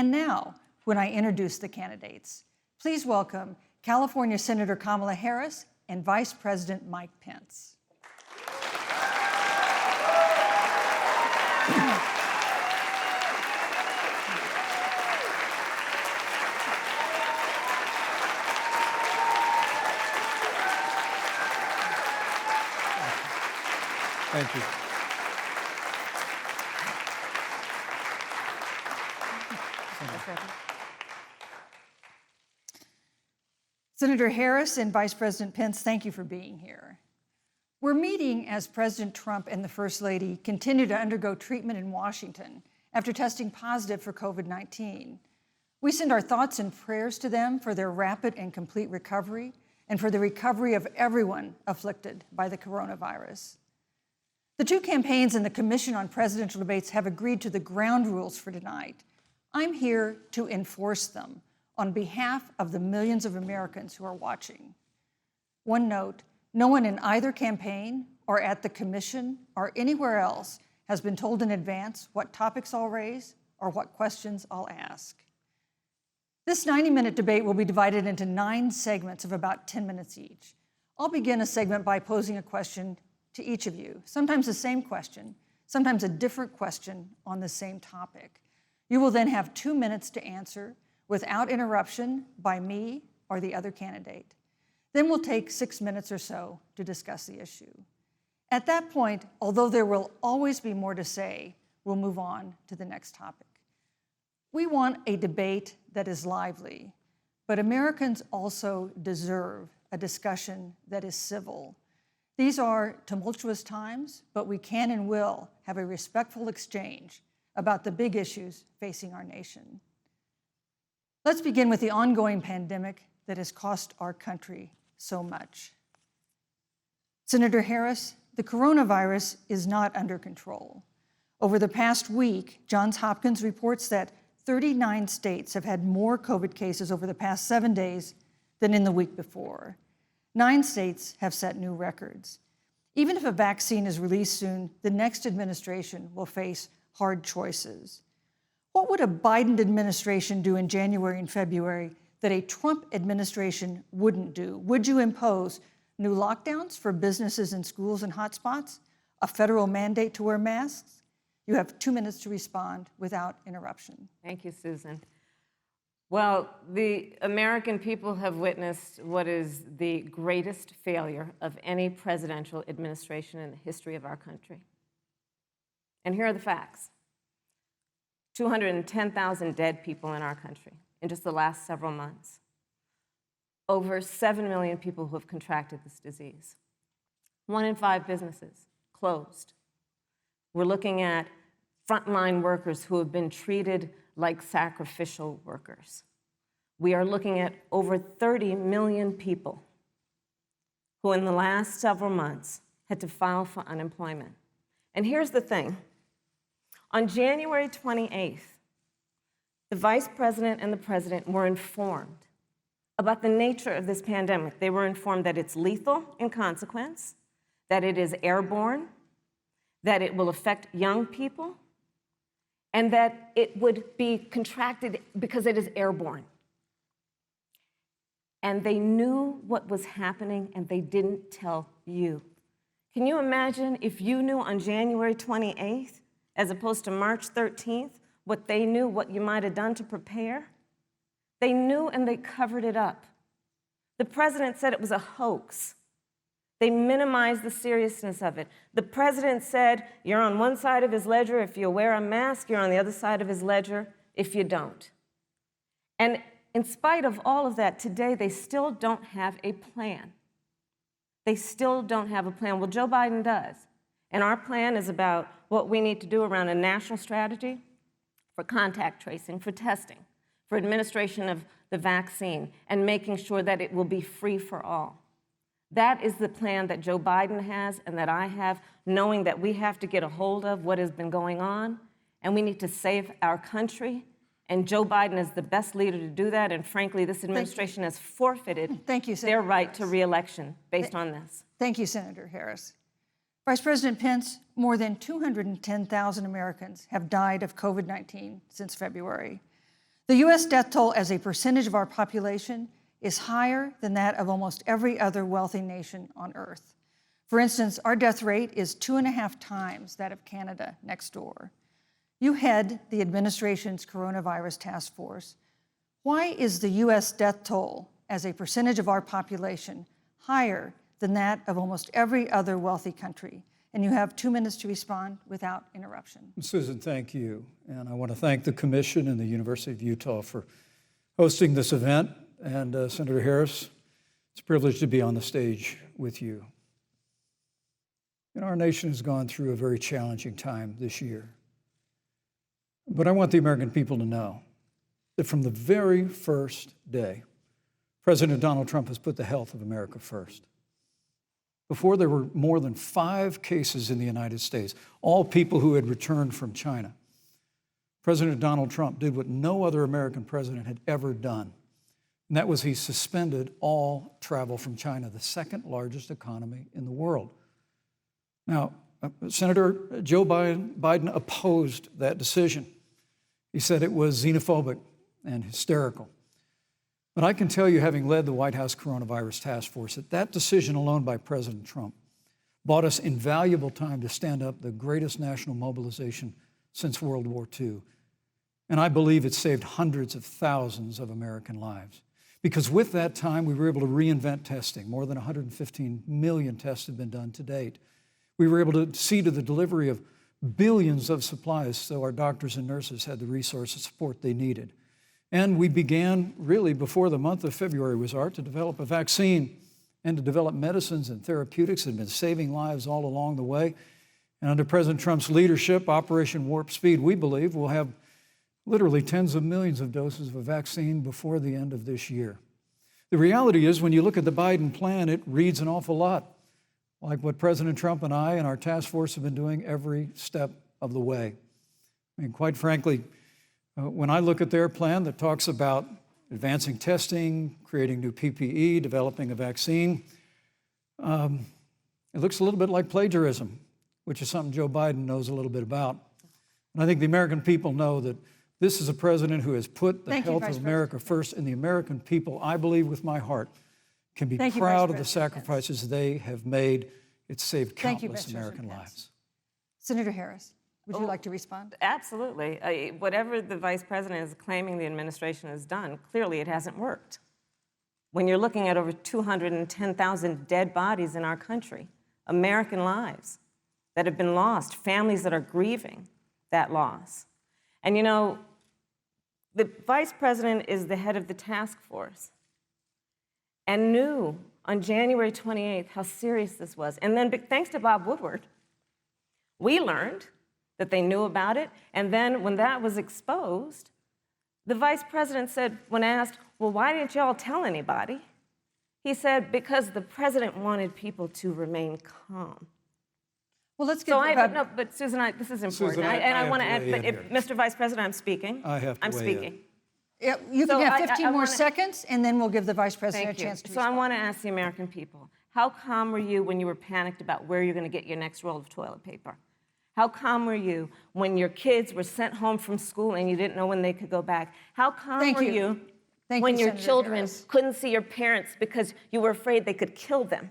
and now when I introduce the candidates. Please welcome California Senator Kamala Harris and Vice President Mike Pence. Thank you. Senator Harris and Vice President Pence, thank you for being here. We're meeting as President Trump and the First Lady continue to undergo treatment in Washington after testing positive for COVID-19. We send our thoughts and prayers to them for their rapid and complete recovery and for the recovery of everyone afflicted by the coronavirus. The two campaigns and the Commission on Presidential Debates have agreed to the ground rules for tonight. I'm here to enforce them on behalf of the millions of Americans who are watching. One note, no one in either campaign or at the Commission or anywhere else has been told in advance what topics I'll raise or what questions I'll ask. This 90-minute debate will be divided into 9 segments of about 10 minutes each. I'll begin a segment by posing a question to each of you, sometimes the same question, sometimes a different question on the same topic. You will then have 2 minutes to answer without interruption by me or the other candidate. Then we'll take 6 minutes or so to discuss the issue. At that point, although there will always be more to say, we'll move on to the next topic. We want a debate that is lively, but Americans also deserve a discussion that is civil. These are tumultuous times, but we can and will have a respectful exchange about the big issues facing our nation. Let's begin with the ongoing pandemic that has cost our country so much. Senator Harris, the coronavirus is not under control. Over the past week, Johns Hopkins reports that 39 states have had more COVID cases over the past 7 days than in the week before. 9 states have set new records. Even if a vaccine is released soon, the next administration will face hard choices. What would a Biden administration do in January and February that a Trump administration wouldn't do? Would you impose new lockdowns for businesses and schools and hotspots? A federal mandate to wear masks? You have 2 minutes to respond without interruption. Thank you, Susan. Well, the American people have witnessed what is the greatest failure of any presidential administration in the history of our country. And here are the facts. 210,000 dead people in our country in just the last several months. Over 7 million people who have contracted this disease. 1 in 5 businesses closed. We're looking at frontline workers who have been treated like sacrificial workers. We are looking at over 30 million people who in the last several months had to file for unemployment. And here's the thing. On January 28th, the Vice President and the President were informed about the nature of this pandemic. They were informed that it's lethal in consequence, that it is airborne, that it will affect young people, and that it would be contracted because it is airborne. And they knew what was happening, and they didn't tell you. Can you imagine if you knew on January 28th, as opposed to March 13th, what they knew, what you might have done to prepare? They knew and they covered it up. The president said it was a hoax. They minimized the seriousness of it. The president said, you're on one side of his ledger if you wear a mask, you're on the other side of his ledger if you don't. And in spite of all of that, today they still don't have a plan. They still don't have a plan. Well, Joe Biden does. And our plan is about what we need to do around a national strategy for contact tracing, for testing, for administration of the vaccine, and making sure that it will be free for all. That is the plan that Joe Biden has and that I have, knowing that we have to get a hold of what has been going on, and we need to save our country. And Joe Biden is the best leader to do that, and frankly, this administration has forfeited their right to re-election based on this. Thank you, Senator Harris. Vice President Pence, more than 210,000 Americans have died of COVID-19 since February. The U.S. death toll as a percentage of our population is higher than that of almost every other wealthy nation on earth. For instance, our death rate is 2.5 times that of Canada next door. You head the administration's coronavirus task force. Why is the U.S. death toll as a percentage of our population higher than that of almost every other wealthy country? And you have 2 minutes to respond without interruption. Susan, thank you. And I want to thank the Commission and the University of Utah for hosting this event. And Senator Harris, it's a privilege to be on the stage with you. And our nation has gone through a very challenging time this year. But I want the American people to know that from the very first day, President Donald Trump has put the health of America first. Before, there were more than 5 cases in the United States, all people who had returned from China. President Donald Trump did what no other American president had ever done, and that was he suspended all travel from China, the second largest economy in the world. Now, Senator Joe Biden opposed that decision. He said it was xenophobic and hysterical. But I can tell you, having led the White House Coronavirus Task Force, that decision alone by President Trump bought us invaluable time to stand up the greatest national mobilization since World War II. And I believe it saved hundreds of thousands of American lives. Because with that time, we were able to reinvent testing. More than 115 million tests have been done to date. We were able to see to the delivery of billions of supplies so our doctors and nurses had the resource and support they needed. And we began, really, before the month of February was out, to develop a vaccine and to develop medicines and therapeutics that have been saving lives all along the way. And under President Trump's leadership, Operation Warp Speed, we believe we'll have literally tens of millions of doses of a vaccine before the end of this year. The reality is, when you look at the Biden plan, it reads an awful lot like what President Trump and I and our task force have been doing every step of the way. I mean, quite frankly, when I look at their plan that talks about advancing testing, creating new PPE, developing a vaccine, it looks a little bit like plagiarism, which is something Joe Biden knows a little bit about. And I think the American people know that this is a president who has put the health of America first, and the American people, I believe with my heart, can be proud of the sacrifices they have made. It's saved countless American lives. Senator Harris, would you like to respond? Absolutely. Whatever the vice president is claiming the administration has done, clearly it hasn't worked. When you're looking at over 210,000 dead bodies in our country, American lives that have been lost, families that are grieving that loss. And you know, the vice president is the head of the task force and knew on January 28th how serious this was. And then thanks to Bob Woodward, we learned that they knew about it. And then when that was exposed, the vice president said, when asked, well, why didn't y'all tell anybody? He said, because the president wanted people to remain calm. Well, let's get no, but Susan, this is important. Susan, I want to add, but here. Mr. Vice President, I'm speaking. I have to I'm weigh speaking. in. Yeah, you can have 15 more wanna- seconds, and then we'll give the vice president Thank a you. chance to So I respond. want to ask the American people, how calm were you when you were panicked about where you're going to get your next roll of toilet paper? How calm were you when your kids were sent home from school and you didn't know when they could go back? How calm Thank were you. you Thank when you, your Senator children Harris. couldn't see your parents because you were afraid they could kill them?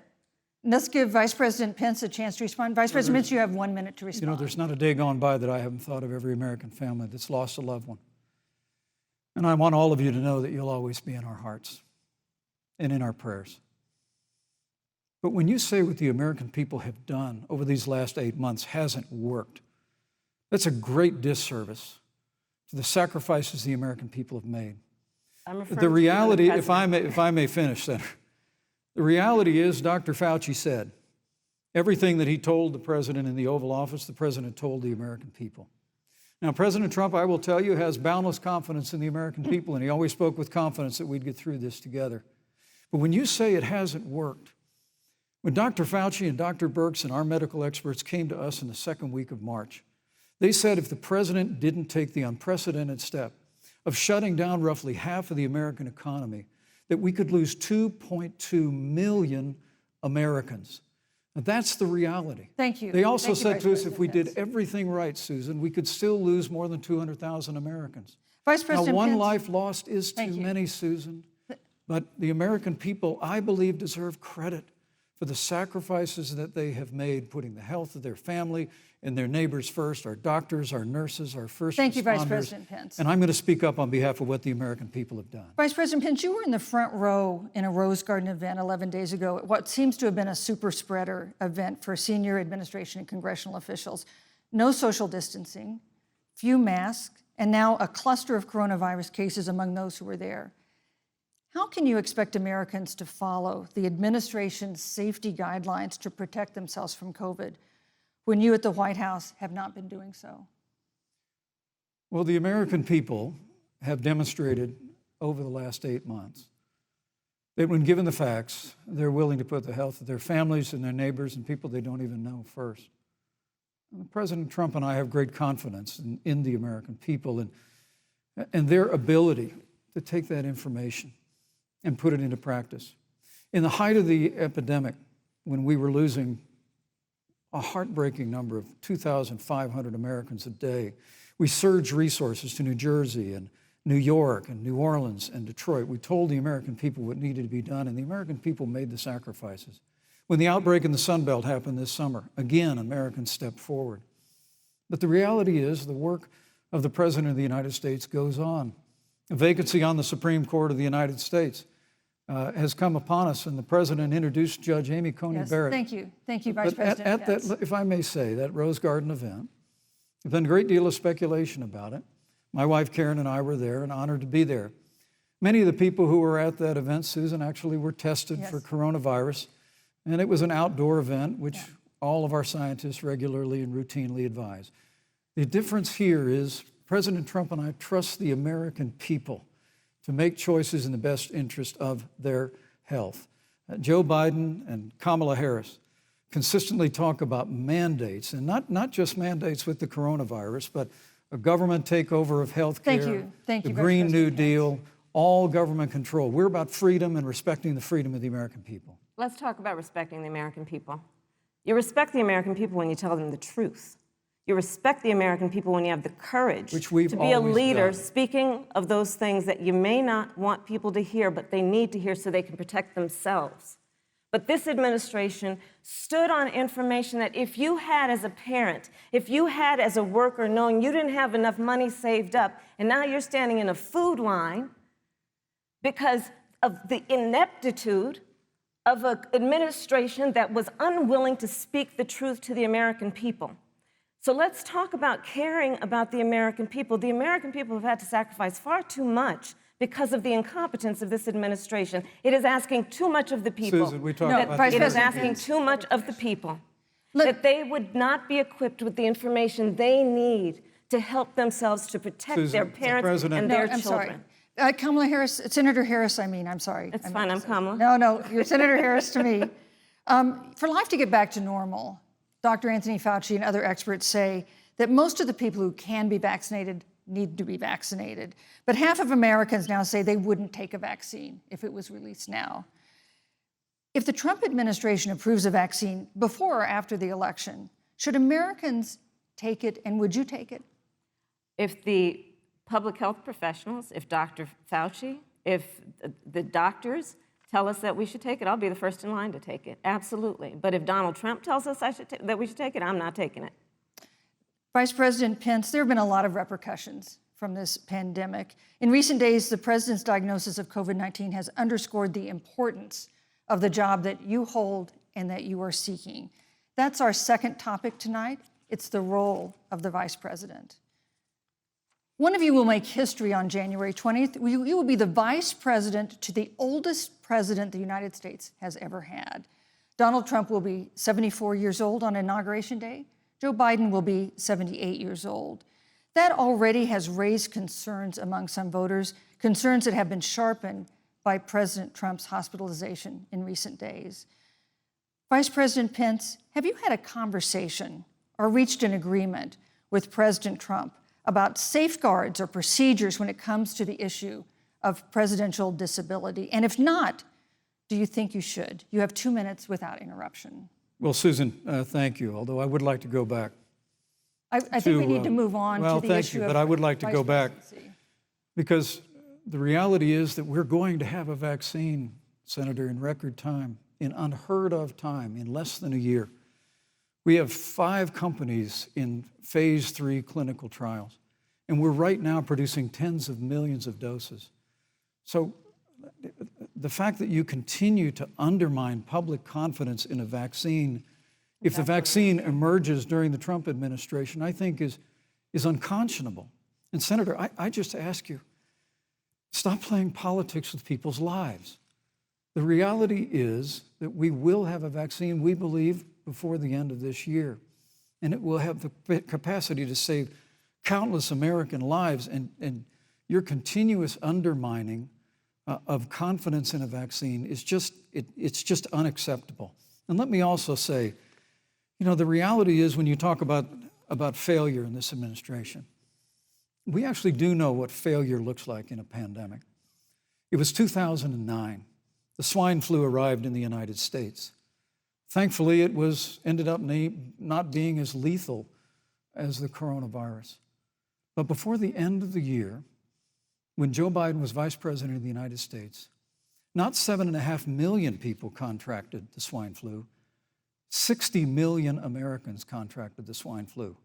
Let's give Vice President Pence a chance to respond. Vice President Pence, you have 1 minute to respond. You know, there's not a day gone by that I haven't thought of every American family that's lost a loved one. And I want all of you to know that you'll always be in our hearts and in our prayers. But when you say what the American people have done over these last 8 months hasn't worked, that's a great disservice to the sacrifices the American people have made. I'm referring The to you, reality, the if I may finish, Senator, the reality is Dr. Fauci said everything that he told the president in the Oval Office, the president told the American people. Now, President Trump, I will tell you, has boundless confidence in the American people, and he always spoke with confidence that we'd get through this together. But when you say it hasn't worked, when Dr. Fauci and Dr. Birx and our medical experts came to us in the second week of March, they said if the president didn't take the unprecedented step of shutting down roughly half of the American economy, that we could lose 2.2 million Americans. Now, that's the reality. Thank you. They also Thank you, said Vice to us if we President did Pence. everything right, Susan, we could still lose more than 200,000 Americans. Vice Now, President one Pence, life lost is too Thank you. many, Susan, but the American people, I believe, deserve credit for the sacrifices that they have made, putting the health of their family and their neighbors first, our doctors, our nurses, our first Thank you, Vice responders. President Pence. And I'm going to speak up on behalf of what the American people have done. Vice President Pence, you were in the front row in a Rose Garden event 11 days ago at what seems to have been a super spreader event for senior administration and congressional officials. No social distancing, few masks, and now a cluster of coronavirus cases among those who were there. How can you expect Americans to follow the administration's safety guidelines to protect themselves from COVID when you at the White House have not been doing so? Well, the American people have demonstrated over the last 8 months that when given the facts, they're willing to put the health of their families and their neighbors and people they don't even know first. And President Trump and I have great confidence in the American people and their ability to take that information and put it into practice. In the height of the epidemic, when we were losing a heartbreaking number of 2,500 Americans a day, we surged resources to New Jersey and New York and New Orleans and Detroit. We told the American people what needed to be done, and the American people made the sacrifices. When the outbreak in the Sun Belt happened this summer, again, Americans stepped forward. But the reality is the work of the President of the United States goes on. A vacancy on the Supreme Court of the United States has come upon us, and the President introduced Judge Amy Coney Barrett. Thank you, Vice But President at Pence. that, if I may say, that Rose Garden event, there's been a great deal of speculation about it. My wife Karen and I were there and honored to be there. Many of the people who were at that event, Susan, actually were tested for coronavirus, and it was an outdoor event, which all of our scientists regularly and routinely advise. The difference here is President Trump and I trust the American people to make choices in the best interest of their health. Joe Biden and Kamala Harris consistently talk about mandates, and not just mandates with the coronavirus, but a government takeover of health care, Thank you, the Vice Green New President Pence. Deal, all government control. We're about freedom and respecting the freedom of the American people. Let's talk about respecting the American people. You respect the American people when you tell them the truth. You respect the American people when you have the courage Which we've to be a always leader done. speaking of those things that you may not want people to hear, but they need to hear so they can protect themselves. But this administration stood on information that if you had as a parent, if you had as a worker, knowing you didn't have enough money saved up, and now you're standing in a food line because of the ineptitude of an administration that was unwilling to speak the truth to the American people. So let's talk about caring about the American people. The American people have had to sacrifice far too much because of the incompetence of this administration. It is asking too much of the people. Susan, we talked No, about Vice It this. is President asking Pence. too much of the people. Look- That they would not be equipped with the information they need to help themselves to protect Susan, their the parents President- and No, their I'm children. sorry. Kamala Harris, Senator Harris, I'm sorry. It's fine, I'm Kamala. No, you're Senator Harris to me. For life to get back to normal, Dr. Anthony Fauci and other experts say that most of the people who can be vaccinated need to be vaccinated. But half of Americans now say they wouldn't take a vaccine if it was released now. If the Trump administration approves a vaccine before or after the election, should Americans take it, and would you take it? If the public health professionals, if Dr. Fauci, if the doctors tell us that we should take it, I'll be the first in line to take it, absolutely. But if Donald Trump tells us that we should take it, I'm not taking it. Vice President Pence, there have been a lot of repercussions from this pandemic. In recent days, the president's diagnosis of COVID-19 has underscored the importance of the job that you hold and that you are seeking. That's our second topic tonight. It's the role of the vice president. One of you will make history on January 20th. You will be the vice president to the oldest president the United States has ever had. Donald Trump will be 74 years old on Inauguration Day. Joe Biden will be 78 years old. That already has raised concerns among some voters, concerns that have been sharpened by President Trump's hospitalization in recent days. Vice President Pence, have you had a conversation or reached an agreement with President Trump about safeguards or procedures when it comes to the issue of presidential disability? And if not, do you think you should? You have 2 minutes without interruption. Well, Susan, thank you, although I would like to go back. I think we need to move on well, to the thank issue you, of but I would like to vice go back presidency. Because the reality is that we're going to have a vaccine, Senator, in record time, in unheard of time, in less than a year. We have 5 companies in phase 3 clinical trials, and we're right now producing tens of millions of doses. So the fact that you continue to undermine public confidence in a vaccine, if the vaccine emerges during the Trump administration, I think is unconscionable. And Senator, I just ask you, stop playing politics with people's lives. The reality is that we will have a vaccine, we believe, before the end of this year. And it will have the capacity to save countless American lives. And your continuous undermining of confidence in a vaccine is it's just unacceptable. And let me also say, the reality is when you talk about failure in this administration, we actually do know what failure looks like in a pandemic. It was 2009. The swine flu arrived in the United States. Thankfully, it ended up not being as lethal as the coronavirus. But before the end of the year, when Joe Biden was vice president of the United States, not 7.5 million people contracted the swine flu, 60 million Americans contracted the swine flu.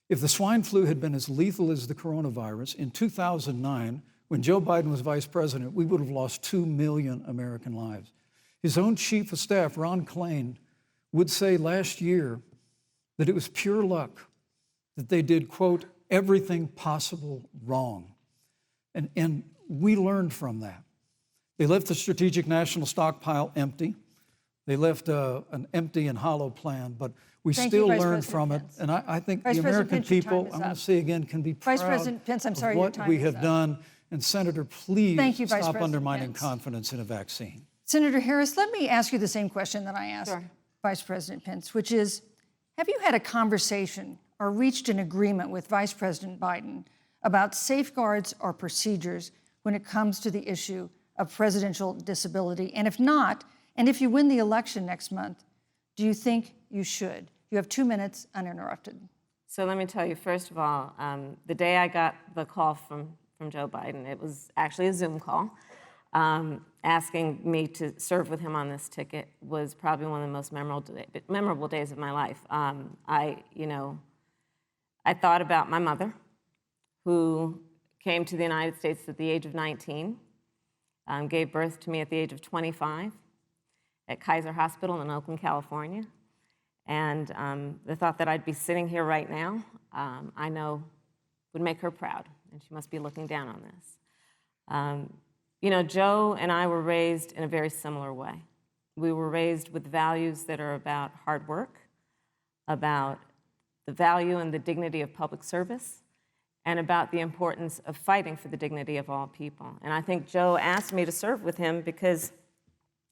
If the swine flu had been as lethal as the coronavirus, in 2009, when Joe Biden was vice president, we would have lost 2 million American lives. His own chief of staff, Ron Klain, would say last year that it was pure luck that they did, quote, everything possible wrong. And we learned from that. They left the strategic national stockpile empty. They left an empty and hollow plan, but we still learned from it. And I think the American people, I'm going to say again, can be proud of what we have done. And Senator, please stop undermining confidence in a vaccine. Senator Harris, let me ask you the same question that I asked Vice President Pence, which is, have you had a conversation or reached an agreement with Vice President Biden about safeguards or procedures when it comes to the issue of presidential disability? And if not, and if you win the election next month, do you think you should? You have 2 minutes uninterrupted. So let me tell you, first of all, the day I got the call from Joe Biden, it was actually a Zoom call, asking me to serve with him on this ticket was probably one of the most memorable days of my life. I thought about my mother, who came to the United States at the age of 19, gave birth to me at the age of 25 at Kaiser Hospital in Oakland, California. And the thought that I'd be sitting here right now, I know would make her proud, and she must be looking down on this. Joe and I were raised in a very similar way. We were raised with values that are about hard work, about the value and the dignity of public service, and about the importance of fighting for the dignity of all people. And I think Joe asked me to serve with him because,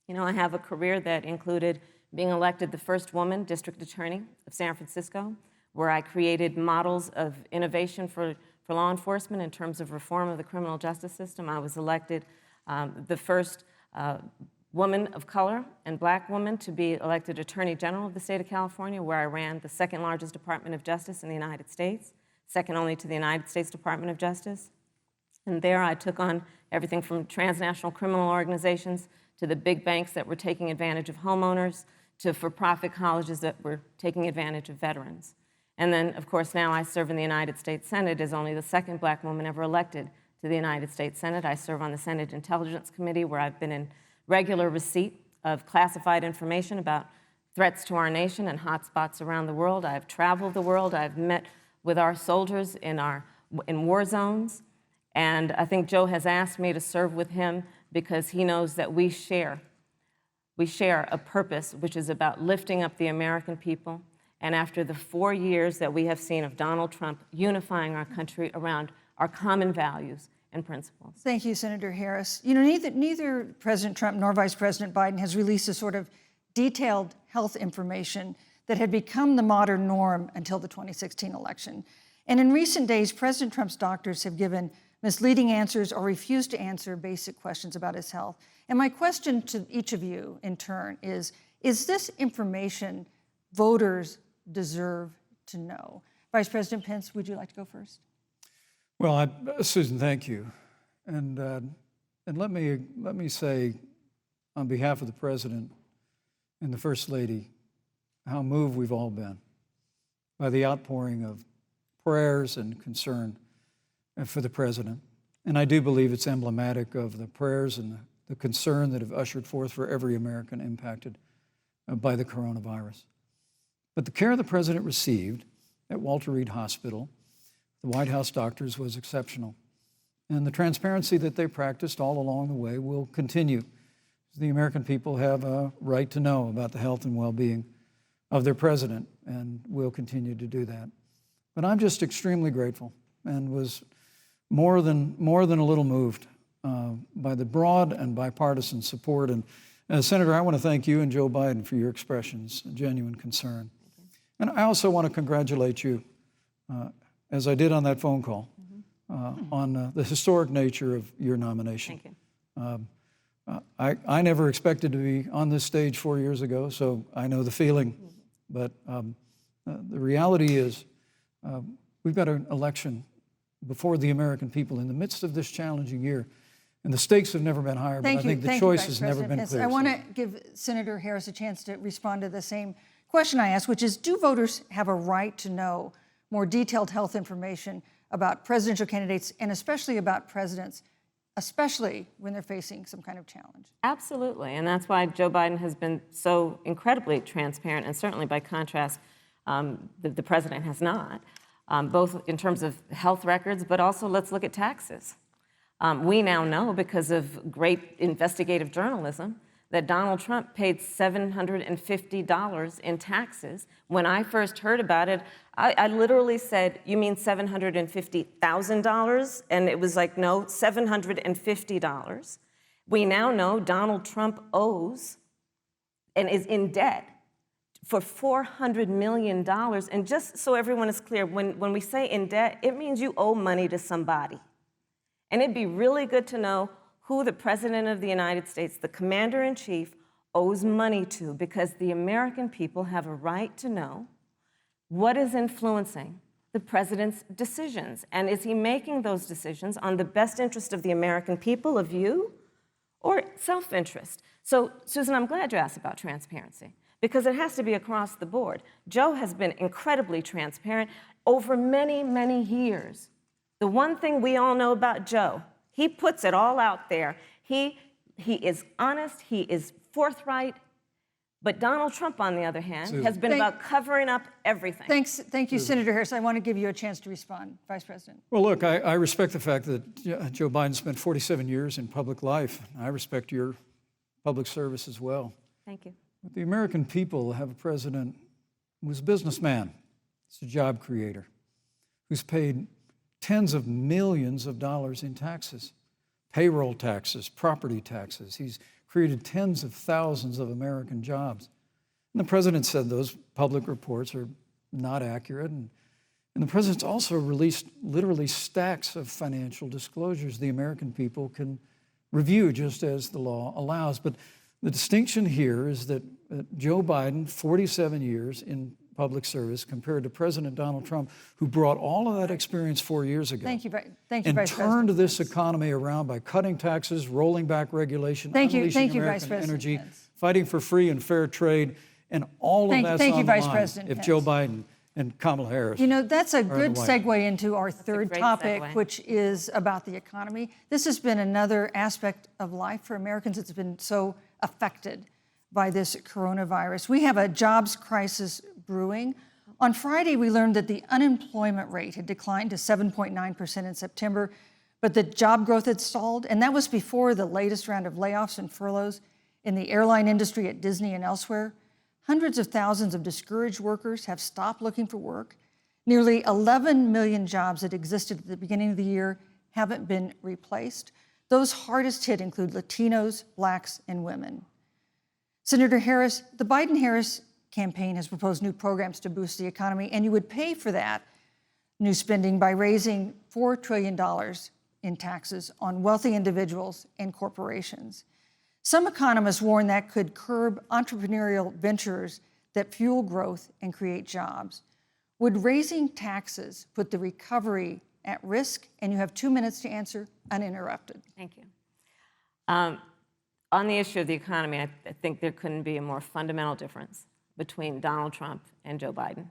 I have a career that included being elected the first woman district attorney of San Francisco, where I created models of innovation for law enforcement in terms of reform of the criminal justice system. I was elected the first woman of color and black woman to be elected Attorney General of the state of California, where I ran the second largest Department of Justice in the United States, second only to the United States Department of Justice. And there I took on everything from transnational criminal organizations to the big banks that were taking advantage of homeowners, to for-profit colleges that were taking advantage of veterans. And then, of course, now I serve in the United States Senate as only the second black woman ever elected to the United States Senate. I serve on the Senate Intelligence Committee, where I've been in regular receipt of classified information about threats to our nation and hotspots around the world. I've traveled the world. I've met with our soldiers in war zones. And I think Joe has asked me to serve with him because he knows that we share a purpose which is about lifting up the American people. And after the 4 years that we have seen of Donald Trump unifying our country around our common values and principles. Thank you, Senator Harris. Neither President Trump nor Vice President Biden has released a sort of detailed health information that had become the modern norm until the 2016 election. And in recent days, President Trump's doctors have given misleading answers or refused to answer basic questions about his health. And my question to each of you in turn is this information voters deserve to know? Vice President Pence, would you like to go first? Well, Susan, thank you. And let me say, on behalf of the President and the First Lady, how moved we've all been by the outpouring of prayers and concern for the President. And I do believe it's emblematic of the prayers and the concern that have ushered forth for every American impacted by the coronavirus. But the care the President received at Walter Reed Hospital, the White House doctors, was exceptional. And the transparency that they practiced all along the way will continue. The American people have a right to know about the health and well-being of their president, and will continue to do that. But I'm just extremely grateful and was more than a little moved by the broad and bipartisan support. And Senator, I want to thank you and Joe Biden for your expressions, genuine concern. And I also want to congratulate you, as I did on that phone call, on the historic nature of your nomination. Thank you. I never expected to be on this stage 4 years ago, so I know the feeling. But the reality is we've got an election before the American people in the midst of this challenging year. And the stakes have never been higher, but I think the choice has never been clearer. I want to give Senator Harris a chance to respond to the same question I asked, which is, do voters have a right to know more detailed health information about presidential candidates and especially about presidents, especially when they're facing some kind of challenge? Absolutely, and that's why Joe Biden has been so incredibly transparent, and certainly by contrast, the president has not, both in terms of health records, but also let's look at taxes. We now know, because of great investigative journalism, that Donald Trump paid $750 in taxes. When I first heard about it, I literally said, "You mean $750,000? And it was like, no, $750. We now know Donald Trump owes and is in debt for $400 million. And just so everyone is clear, when we say in debt, it means you owe money to somebody. And it'd be really good to know who the President of the United States, the Commander-in-Chief, owes money to, because the American people have a right to know what is influencing the President's decisions. And is he making those decisions on the best interest of the American people, of you, or self-interest? So, Susan, I'm glad you asked about transparency, because it has to be across the board. Joe has been incredibly transparent over many, many years. The one thing we all know about Joe, he puts it all out there. He is honest, he is forthright. But Donald Trump, on the other hand, has been about covering up everything. Thank you, Senator Harris. I want to give you a chance to respond, Vice President. Well, look, I respect the fact that Joe Biden spent 47 years in public life. I respect your public service as well. Thank you. But the American people have a president who's a businessman, he's a job creator, who's paid tens of millions of dollars in taxes, payroll taxes, property taxes. He's created tens of thousands of American jobs. And the president said those public reports are not accurate. And the president's also released literally stacks of financial disclosures the American people can review just as the law allows. But the distinction here is that Joe Biden, 47 years in public service, compared to President Donald Trump, who brought all of that experience 4 years ago. Thank you, Vice and President. turned this economy around by cutting taxes, rolling back regulation, unleashing American energy, fighting for free and fair trade, and all of that's on the line if Joe Biden and Kamala Harris. You know, that's a good segue into our third topic, which is about the economy. This has been another aspect of life for Americans that's been so affected by this coronavirus. We have a jobs crisis brewing. On Friday, we learned that the unemployment rate had declined to 7.9% in September, but the job growth had stalled, and that was before the latest round of layoffs and furloughs in the airline industry at Disney and elsewhere. Hundreds of thousands of discouraged workers have stopped looking for work. Nearly 11 million jobs that existed at the beginning of the year haven't been replaced. Those hardest hit include Latinos, Blacks, and women. Senator Harris, the Biden-Harris campaign has proposed new programs to boost the economy, and you would pay for that new spending by raising $4 trillion in taxes on wealthy individuals and corporations. Some economists warn that could curb entrepreneurial ventures that fuel growth and create jobs. Would raising taxes put the recovery at risk, and you have 2 minutes to answer uninterrupted. Thank you. On the issue of the economy, I think there couldn't be a more fundamental difference between Donald Trump and Joe Biden.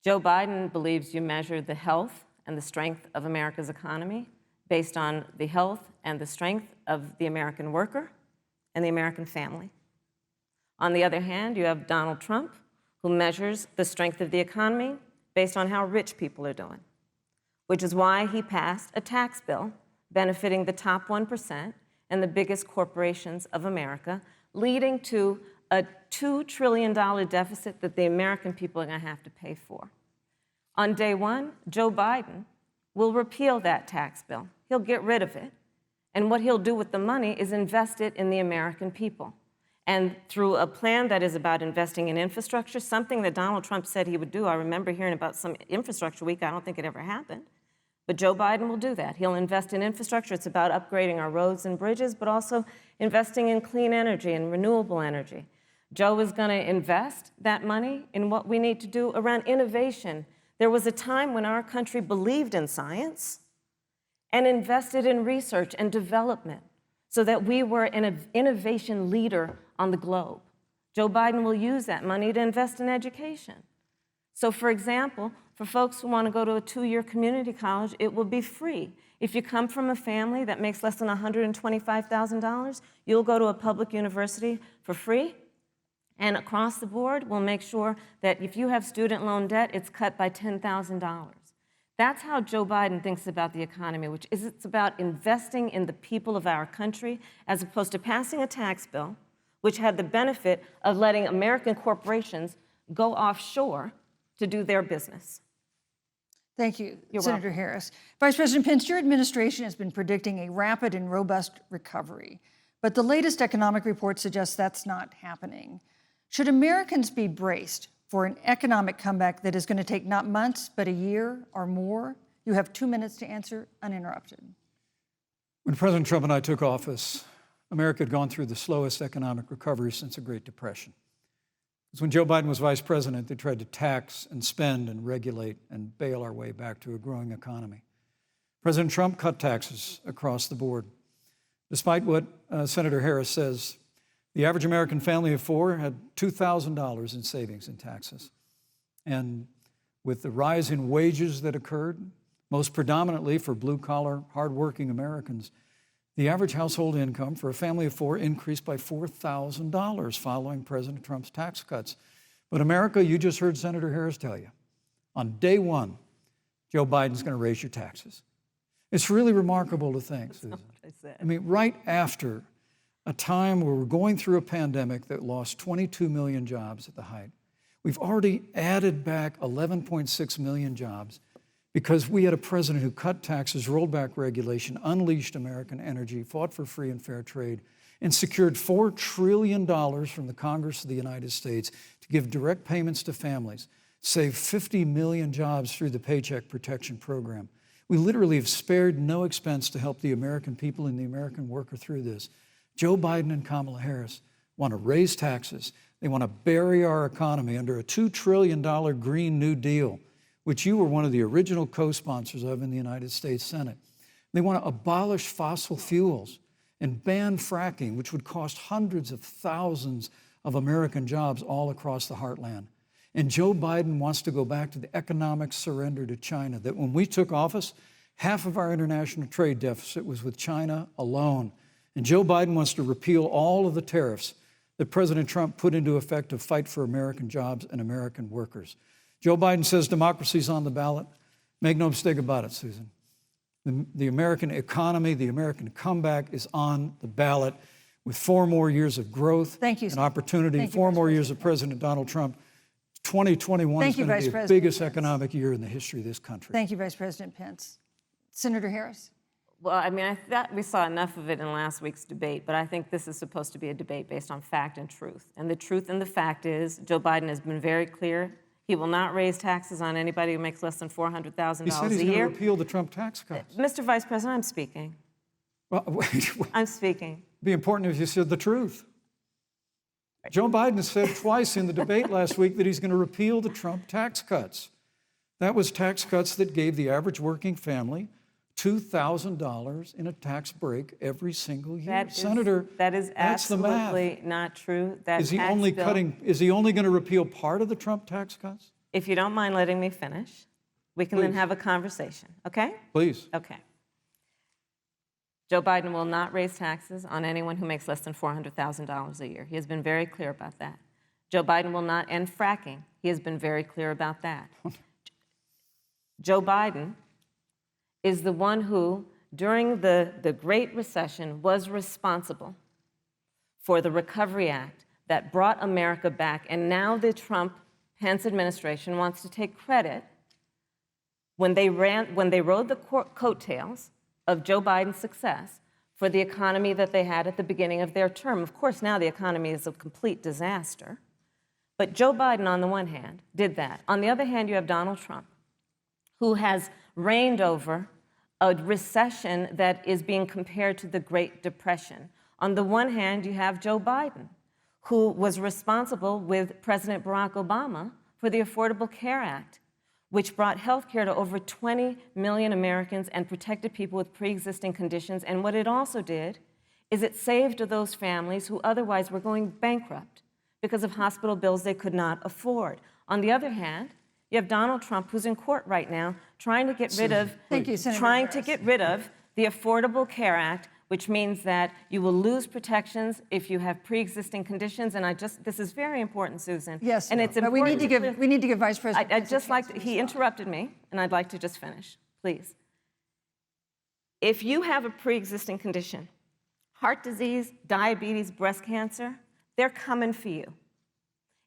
Joe Biden believes you measure the health and the strength of America's economy based on the health and the strength of the American worker and the American family. On the other hand, you have Donald Trump, who measures the strength of the economy based on how rich people are doing, which is why he passed a tax bill benefiting the top 1% and the biggest corporations of America, leading to a $2 trillion deficit that the American people are going to have to pay for. On day one, Joe Biden will repeal that tax bill. He'll get rid of it. And what he'll do with the money is invest it in the American people. And through a plan that is about investing in infrastructure, something that Donald Trump said he would do. I remember hearing about some infrastructure week. I don't think it ever happened. But Joe Biden will do that. He'll invest in infrastructure. It's about upgrading our roads and bridges, but also investing in clean energy and renewable energy. Joe is going to invest that money in what we need to do around innovation. There was a time when our country believed in science and invested in research and development so that we were an innovation leader on the globe. Joe Biden will use that money to invest in education. So, for example, for folks who want to go to a 2-year community college, it will be free. If you come from a family that makes less than $125,000, you'll go to a public university for free. And across the board, we'll make sure that if you have student loan debt, it's cut by $10,000. That's how Joe Biden thinks about the economy, which is it's about investing in the people of our country as opposed to passing a tax bill, which had the benefit of letting American corporations go offshore to do their business. Thank you, You're Senator welcome. Harris. Vice President Pence, your administration has been predicting a rapid and robust recovery, but the latest economic report suggests that's not happening. Should Americans be braced for an economic comeback that is going to take not months, but a year or more? You have 2 minutes to answer uninterrupted. When President Trump and I took office, America had gone through the slowest economic recovery since the Great Depression. Because when Joe Biden was vice president, they tried to tax and spend and regulate and bail our way back to a growing economy. President Trump cut taxes across the board. Despite what Senator Harris says, the average American family of 4 had $2,000 in savings in taxes. And with the rise in wages that occurred, most predominantly for blue-collar, hardworking Americans, the average household income for a family of 4 increased by $4,000 following President Trump's tax cuts. But America, you just heard Senator Harris tell you, on day one, Joe Biden's going to raise your taxes. It's really remarkable to think, Susan. I mean, right after a time where we're going through a pandemic that lost 22 million jobs at the height, we've already added back 11.6 million jobs because we had a president who cut taxes, rolled back regulation, unleashed American energy, fought for free and fair trade, and secured $4 trillion from the Congress of the United States to give direct payments to families, save 50 million jobs through the Paycheck Protection Program. We literally have spared no expense to help the American people and the American worker through this. Joe Biden and Kamala Harris want to raise taxes. They want to bury our economy under a $2 trillion Green New Deal, which you were one of the original co-sponsors of in the United States Senate. They want to abolish fossil fuels and ban fracking, which would cost hundreds of thousands of American jobs all across the heartland. And Joe Biden wants to go back to the economic surrender to China, that when we took office, half of our international trade deficit was with China alone. And Joe Biden wants to repeal all of the tariffs that President Trump put into effect to fight for American jobs and American workers. Joe Biden says democracy's on the ballot. Make no mistake about it, Susan. The American economy, the American comeback is on the ballot with 4 more years of growth and opportunity, 4 more years of President Donald Trump. 2021 is going to be the biggest economic year in the history of this country. Thank you, Vice President Pence. Senator Harris. Well, I mean, I thought we saw enough of it in last week's debate, but I think this is supposed to be a debate based on fact and truth. And the truth and the fact is Joe Biden has been very clear. He will not raise taxes on anybody who makes less than $400,000 a year. He said he's going to repeal the Trump tax cuts. Mr. Vice President, I'm speaking. Well, wait. I'm speaking. It'd be important if you said the truth. Joe Biden said twice in the debate last week that he's going to repeal the Trump tax cuts. That was tax cuts that gave the average working family $2,000 in a tax break every single year. Senator, that is that's the math. absolutely not true. That Is he tax only bill, is he only going to repeal part of the Trump tax cuts? If you don't mind letting me finish, we can then Please. have a conversation, okay? Please. Okay. Joe Biden will not raise taxes on anyone who makes less than $400,000 a year. He has been very clear about that. Joe Biden will not end fracking. He has been very clear about that. Joe Biden is the one who, during the Great Recession, was responsible for the Recovery Act that brought America back. And now the Trump-Pence administration wants to take credit when they rode the coattails of Joe Biden's success for the economy that they had at the beginning of their term. Of course, now the economy is a complete disaster. But Joe Biden, on the one hand, did that. On the other hand, you have Donald Trump, who has reigned over a recession that is being compared to the Great Depression. On the one hand, you have Joe Biden, who was responsible with President Barack Obama for the Affordable Care Act, which brought health care to over 20 million Americans and protected people with pre-existing conditions. And what it also did is it saved those families who otherwise were going bankrupt because of hospital bills they could not afford. On the other hand, you have Donald Trump, who's in court right now, trying to get rid of the Affordable Care Act, which means that you will lose protections if you have pre-existing conditions. And this is very important, Susan. Yes, and it's but important. we need to give Vice President. I'd just like to, he interrupted me, and I'd like to just finish, please. If you have a pre-existing condition, heart disease, diabetes, breast cancer, they're coming for you.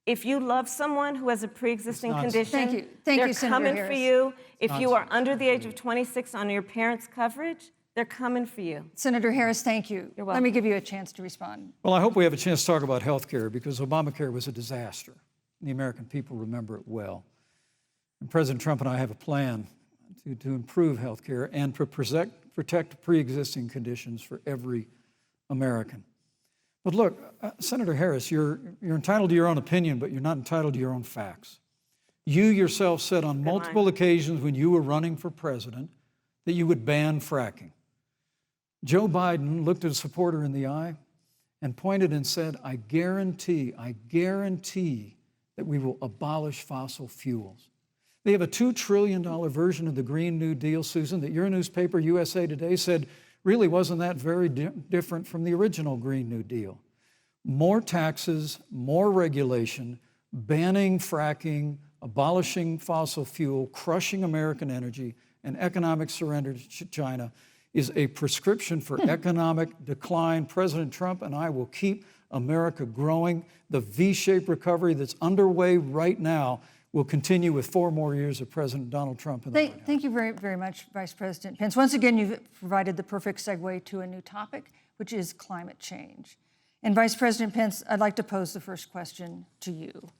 If you love someone who has a pre-existing condition, they're coming for you. If you are under the age of 26 on your parents' coverage, they're coming for you. Senator Harris, thank you. You're welcome. Let me give you a chance to respond. Well, I hope we have a chance to talk about health care because Obamacare was a disaster. The American people remember it well. And President Trump and I have a plan to improve health care and to protect pre-existing conditions for every American. But look, Senator Harris, you're entitled to your own opinion, but you're not entitled to your own facts. You yourself said on multiple occasions when you were running for president that you would ban fracking. Joe Biden looked at a supporter in the eye and pointed and said, I guarantee that we will abolish fossil fuels. They have a $2 trillion version of the Green New Deal, Susan, that your newspaper, USA Today, said really wasn't that very different from the original Green New Deal. More taxes, more regulation, banning fracking, abolishing fossil fuel, crushing American energy, and economic surrender to China is a prescription for economic decline. President Trump and I will keep America growing. The V-shaped recovery that's underway right now will continue with 4 more years of President Donald Trump in the White House. Thank you very, very much, Vice President Pence. Once again, you've provided the perfect segue to a new topic, which is climate change. And Vice President Pence, I'd like to pose the first question to you.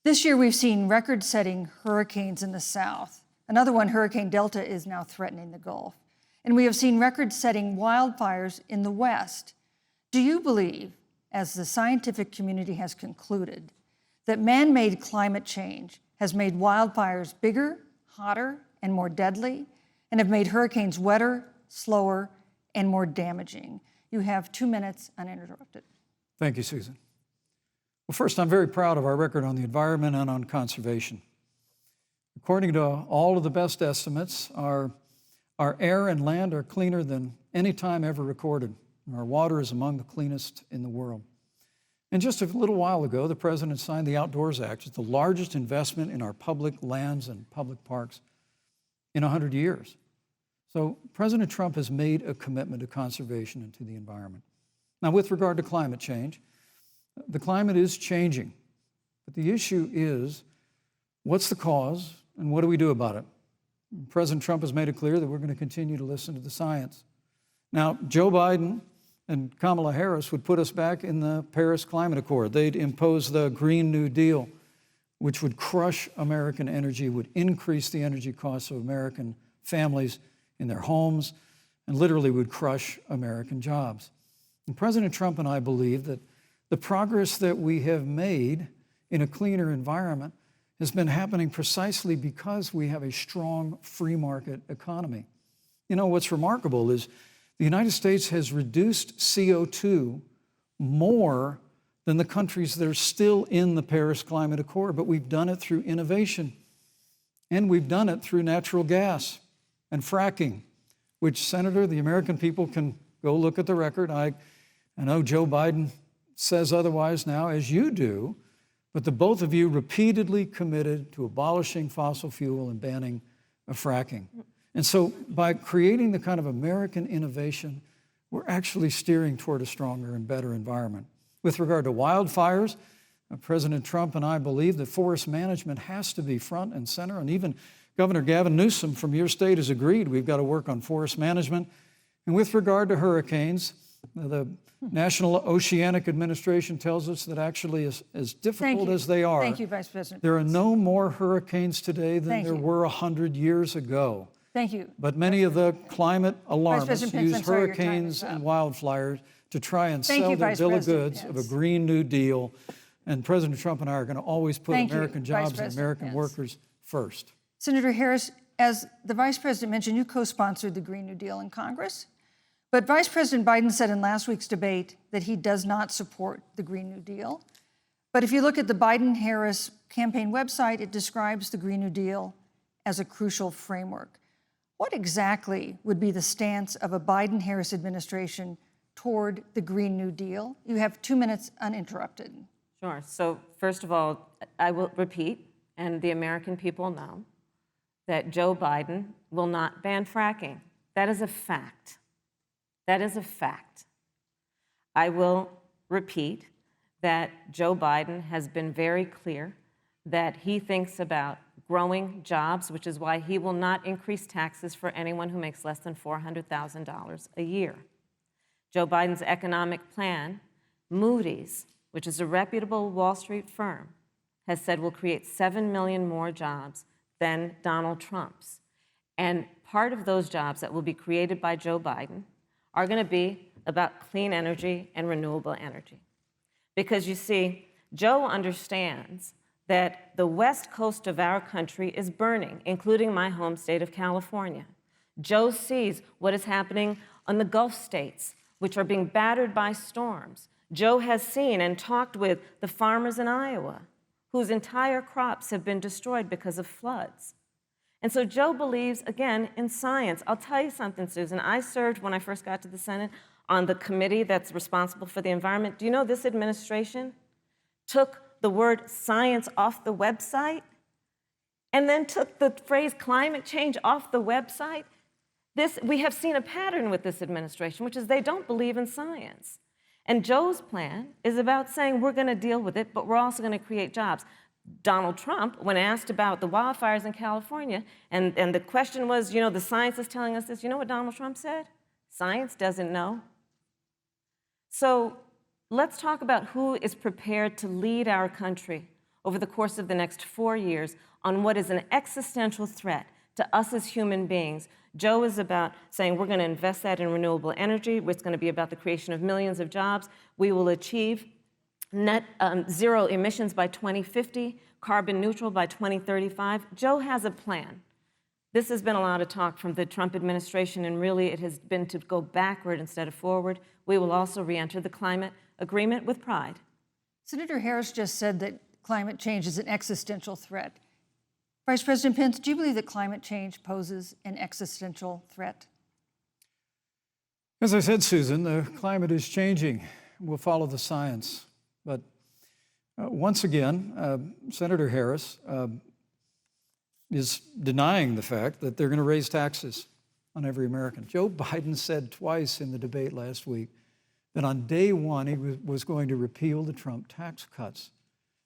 This year, we've seen record-setting hurricanes in the South. Another one, Hurricane Delta, is now threatening the Gulf. And we have seen record-setting wildfires in the West. Do you believe, as the scientific community has concluded, that man-made climate change has made wildfires bigger, hotter, and more deadly, and have made hurricanes wetter, slower, and more damaging? You have 2 minutes uninterrupted. Thank you, Susan. Well, first, I'm very proud of our record on the environment and on conservation. According to all of the best estimates, our air and land are cleaner than any time ever recorded. Our water is among the cleanest in the world. And just a little while ago, the President signed the Outdoors Act. It's the largest investment in our public lands and public parks in 100 years. So President Trump has made a commitment to conservation and to the environment. Now, with regard to climate change, the climate is changing. But the issue is, what's the cause and what do we do about it? President Trump has made it clear that we're going to continue to listen to the science. Now, Joe Biden and Kamala Harris would put us back in the Paris Climate Accord. They'd impose the Green New Deal, which would crush American energy, would increase the energy costs of American families in their homes, and literally would crush American jobs. And President Trump and I believe that the progress that we have made in a cleaner environment has been happening precisely because we have a strong free market economy. You know, what's remarkable is the United States has reduced CO2 more than the countries that are still in the Paris Climate Accord, but we've done it through innovation, and we've done it through natural gas and fracking, which, Senator, the American people can go look at the record. I know Joe Biden says otherwise now, as you do, but the both of you repeatedly committed to abolishing fossil fuel and banning fracking. And so by creating the kind of American innovation, we're actually steering toward a stronger and better environment. With regard to wildfires, President Trump and I believe that forest management has to be front and center, and even Governor Gavin Newsom from your state has agreed we've got to work on forest management. And with regard to hurricanes, the National Oceanic Administration tells us that actually as difficult as they are, Thank you, Vice President. there are no more hurricanes today than there were 100 years ago. Thank you. But many of the climate alarmists Pence, use I'm sorry, your time hurricanes is up. and wildfires to try and Thank sell you, their Vice bill of President goods of a Pence. Green New Deal. And President Trump and I are going to always put Thank you, American Vice jobs and President American Pence. workers first. Senator Harris, as the Vice President mentioned, you co-sponsored the Green New Deal in Congress. But Vice President Biden said in last week's debate that he does not support the Green New Deal. But if you look at the Biden-Harris campaign website, it describes the Green New Deal as a crucial framework. What exactly would be the stance of a Biden-Harris administration toward the Green New Deal? You have 2 minutes uninterrupted. Sure. So first of all, I will repeat, and the American people know, that Joe Biden will not ban fracking. That is a fact. That is a fact. I will repeat that Joe Biden has been very clear that he thinks about growing jobs, which is why he will not increase taxes for anyone who makes less than $400,000 a year. Joe Biden's economic plan, Moody's, which is a reputable Wall Street firm, has said will create 7 million more jobs than Donald Trump's. And part of those jobs that will be created by Joe Biden are going to be about clean energy and renewable energy. Because you see, Joe understands that the west coast of our country is burning, including my home state of California. Joe sees what is happening on the Gulf states, which are being battered by storms. Joe has seen and talked with the farmers in Iowa, whose entire crops have been destroyed because of floods. And so Joe believes, again, in science. I'll tell you something, Susan. I served, when I first got to the Senate, on the committee that's responsible for the environment. Do you know this administration took the word science off the website and then took the phrase climate change off the website? We have seen a pattern with this administration, which is they don't believe in science. And Joe's plan is about saying we're going to deal with it, but we're also going to create jobs. Donald Trump, when asked about the wildfires in California, and the question was, the science is telling us this, you know what Donald Trump said? Science doesn't know. So let's talk about who is prepared to lead our country over the course of the next 4 years on what is an existential threat to us as human beings. Joe is about saying we're going to invest that in renewable energy. It's going to be about the creation of millions of jobs. We will achieve net zero emissions by 2050, carbon neutral by 2035. Joe has a plan. This has been a lot of talk from the Trump administration, and really it has been to go backward instead of forward. We will also re-enter the climate agreement with pride. Senator Harris just said that climate change is an existential threat. Vice President Pence, do you believe that climate change poses an existential threat? As I said, Susan, the climate is changing. We'll follow the science. But once again, Senator Harris is denying the fact that they're going to raise taxes on every American. Joe Biden said twice in the debate last week that on day one he was going to repeal the Trump tax cuts.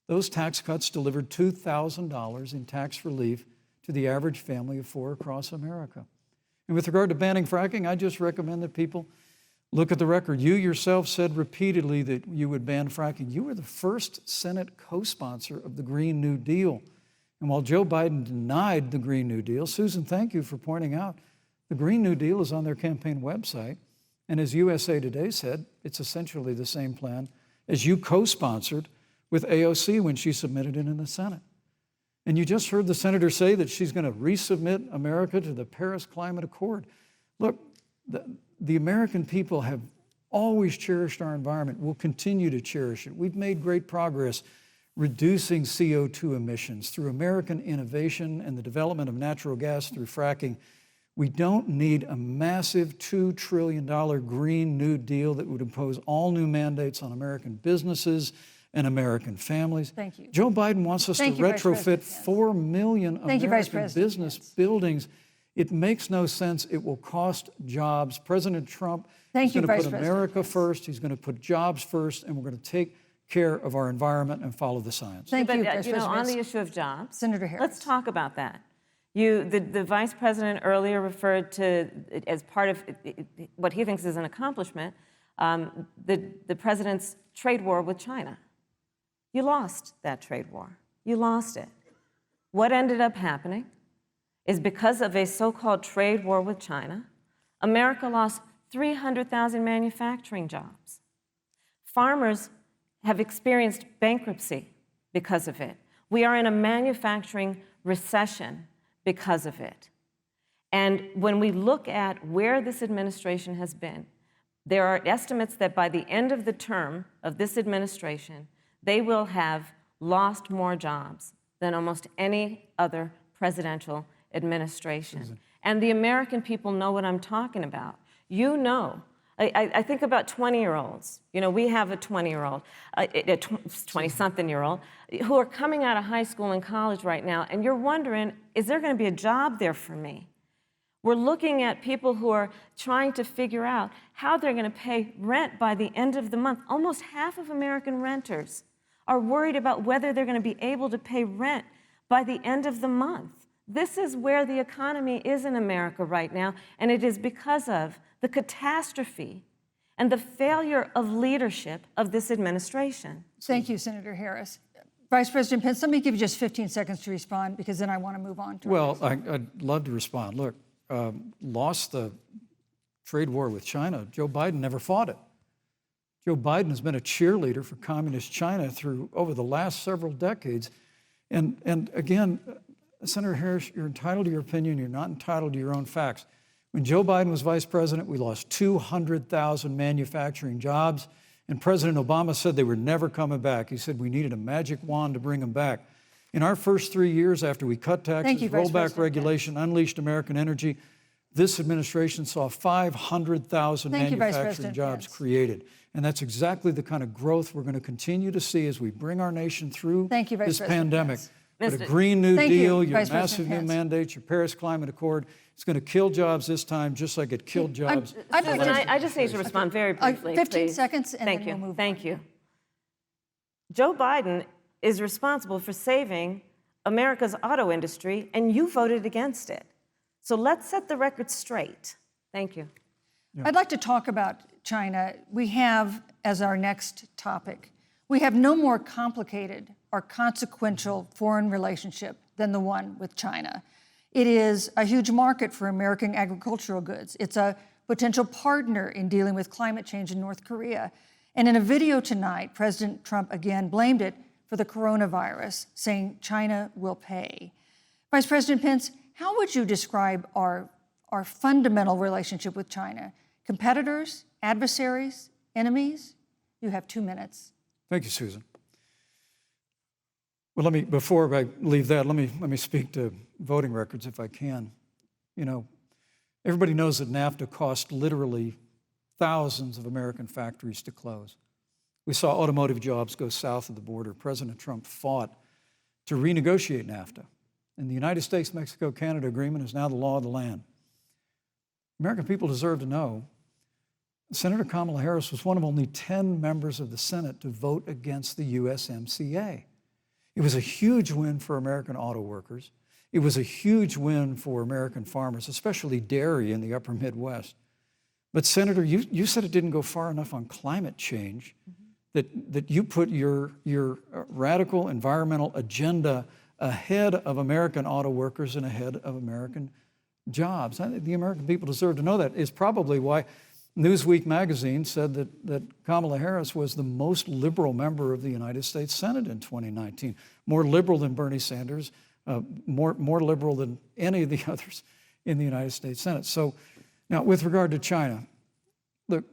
Those tax cuts delivered $2,000 in tax relief to the average family of four across America. And with regard to banning fracking, I just recommend that people look at the record. You yourself said repeatedly that you would ban fracking. You were the first Senate co-sponsor of the Green New Deal. And while Joe Biden denied the Green New Deal, Susan, thank you for pointing out, the Green New Deal is on their campaign website. And as USA Today said, it's essentially the same plan as you co-sponsored with AOC when she submitted it in the Senate. And you just heard the senator say that she's going to resubmit America to the Paris Climate Accord. Look, the American people have always cherished our environment. We'll continue to cherish it. We've made great progress reducing CO2 emissions through American innovation and the development of natural gas through fracking. We don't need a massive $2 trillion Green New Deal that would impose all new mandates on American businesses and American families. Thank you. Joe Biden wants us to retrofit 4 million American business buildings. It makes no sense. It will cost jobs. President Trump is going to put America first. He's going to put jobs first, and we're going to take care of our environment and follow the science. Thank you, But, on the issue of jobs, Senator Harris. let's talk about that. The vice president earlier referred to, as part of what he thinks is an accomplishment, the president's trade war with China. You lost that trade war. You lost it. What ended up happening is because of a so-called trade war with China, America lost 300,000 manufacturing jobs. Farmers have experienced bankruptcy because of it. We are in a manufacturing recession because of it. And when we look at where this administration has been, there are estimates that by the end of the term of this administration, they will have lost more jobs than almost any other presidential administration. And the American people know what I'm talking about. You know, I think about 20-year-olds. You know, we have a 20-year-old, a 20-something-year-old, who are coming out of high school and college right now, and you're wondering, is there going to be a job there for me? We're looking at people who are trying to figure out how they're going to pay rent by the end of the month. Almost half of American renters are worried about whether they're going to be able to pay rent by the end of the month. This is where the economy is in America right now, and it is because of the catastrophe and the failure of leadership of this administration. Thank you, Senator Harris. Vice President Pence, let me give you just 15 seconds to respond, because then I want to move on to Well, I'd love to respond. Look, lost the trade war with China. Joe Biden never fought it. Joe Biden has been a cheerleader for communist China through over the last several decades. And again, Senator Harris, you're entitled to your opinion. You're not entitled to your own facts. When Joe Biden was vice president, we lost 200,000 manufacturing jobs, and President Obama said they were never coming back. He said we needed a magic wand to bring them back. In our first 3 years after we cut taxes, rolled back regulation, unleashed American energy, this administration saw 500,000 manufacturing jobs created. And that's exactly the kind of growth we're going to continue to see as we bring our nation through this pandemic. But a Green New Deal, your massive new mandates, your Paris Climate Accord, it's going to kill jobs this time, just like it killed jobs. I just need to respond very briefly. 15 seconds, and then we'll move on. Thank you. Joe Biden is responsible for saving America's auto industry, and you voted against it. So let's set the record straight. Thank you. I'd like to talk about China. We have, as our next topic, we have no more complicated or consequential foreign relationship than the one with China. It is a huge market for American agricultural goods. It's a potential partner in dealing with climate change in North Korea. And in a video tonight, President Trump again blamed it for the coronavirus, saying China will pay. Vice President Pence, how would you describe our fundamental relationship with China? Competitors, adversaries, enemies? You have 2 minutes. Thank you, Susan. Well, before I leave that, let me speak to voting records if I can. You know, everybody knows that NAFTA cost literally thousands of American factories to close. We saw automotive jobs go south of the border. President Trump fought to renegotiate NAFTA. And the United States-Mexico-Canada agreement is now the law of the land. American people deserve to know Senator Kamala Harris was one of only 10 members of the Senate to vote against the USMCA. It was a huge win for American auto workers. It was a huge win for American farmers, especially dairy in the upper Midwest. But Senator, you said it didn't go far enough on climate change, that you put your radical environmental agenda ahead of American auto workers and ahead of American jobs. The American people deserve to know that. It's probably why Newsweek magazine said that Kamala Harris was the most liberal member of the United States Senate in 2019, more liberal than Bernie Sanders, more liberal than any of the others in the United States Senate. So now, with regard to China, look,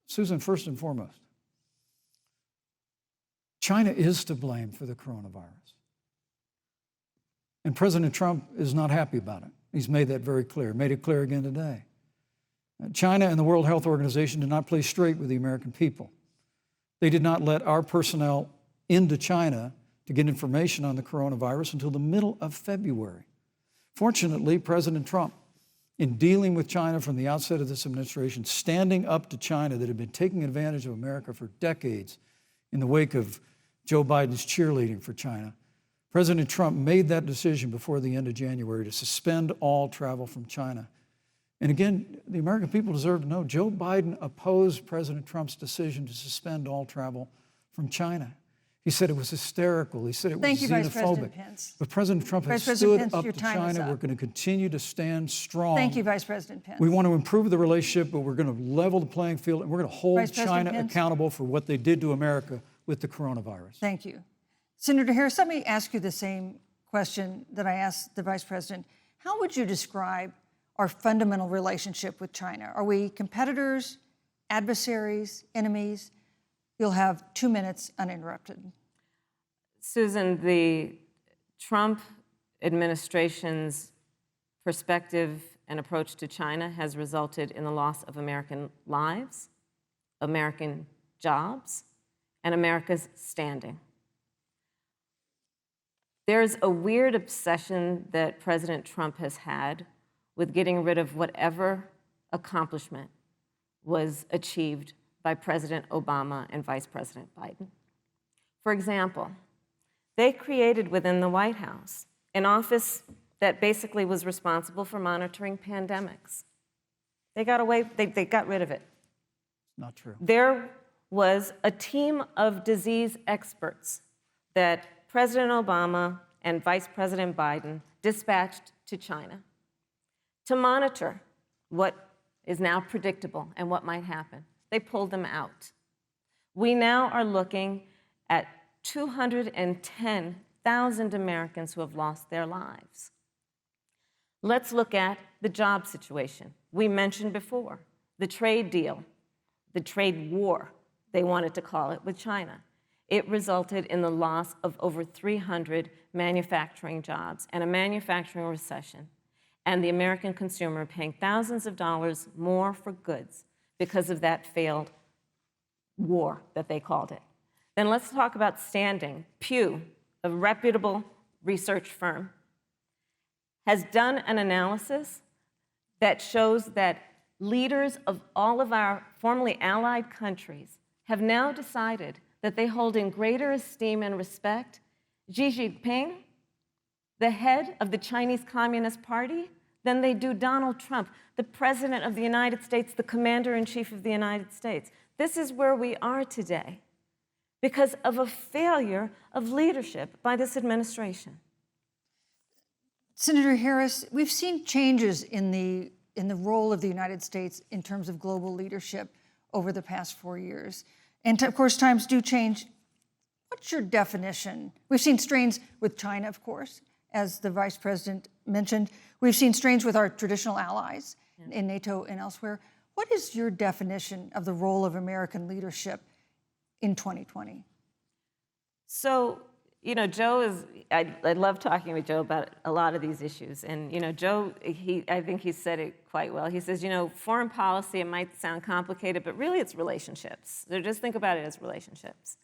Susan, first and foremost, China is to blame for the coronavirus. And President Trump is not happy about it. He's made that very clear, made it clear again today. China and the World Health Organization did not play straight with the American people. They did not let our personnel into China to get information on the coronavirus until the middle of February. Fortunately, President Trump, in dealing with China from the outset of this administration, standing up to China that had been taking advantage of America for decades in the wake of Joe Biden's cheerleading for China, President Trump made that decision before the end of January to suspend all travel from China. And again, the American people deserve to know Joe Biden opposed President Trump's decision to suspend all travel from China. He said it was hysterical. He said it was Thank you, Vice President xenophobic. Pence. But President Trump has Vice President stood Pence, up your to time is China. up. We're going to continue to stand strong. Thank you, Vice President Pence. We want to improve the relationship, but we're going to level the playing field, and we're going to hold Vice President China Pence. accountable for what they did to America with the coronavirus. Thank you. Senator Harris, let me ask you the same question that I asked the Vice President. How would you describe our fundamental relationship with China? Are we competitors, adversaries, enemies? You'll have 2 minutes uninterrupted. Susan, the Trump administration's perspective and approach to China has resulted in the loss of American lives, American jobs, and America's standing. There's a weird obsession that President Trump has had with getting rid of whatever accomplishment was achieved by President Obama and Vice President Biden. For example, they created within the White House an office that basically was responsible for monitoring pandemics. They got rid of it. Not true. There was a team of disease experts that President Obama and Vice President Biden dispatched to China to monitor what is now predictable and what might happen. They pulled them out. We now are looking at 210,000 Americans who have lost their lives. Let's look at the job situation. We mentioned before the trade deal, the trade war, they wanted to call it, with China. It resulted in the loss of over 300 manufacturing jobs and a manufacturing recession, and the American consumer paying thousands of dollars more for goods because of that failed war that they called it. Then let's talk about standing. Pew, a reputable research firm, has done an analysis that shows that leaders of all of our formerly allied countries have now decided that they hold in greater esteem and respect Xi Jinping, the head of the Chinese Communist Party, than they do Donald Trump, the President of the United States, the Commander-in-Chief of the United States. This is where we are today because of a failure of leadership by this administration. Senator Harris, we've seen changes in the role of the United States in terms of global leadership over the past 4 years. And of course, times do change. What's your definition? We've seen strains with China, of course, as the Vice President mentioned. We've seen strains with our traditional allies in NATO and elsewhere. What is your definition of the role of American leadership in 2020? So, you know, I love talking with Joe about a lot of these issues. And, you know, Joe, I think he said it quite well. He says, you know, foreign policy, it might sound complicated, but really it's relationships. So just think about it as relationships.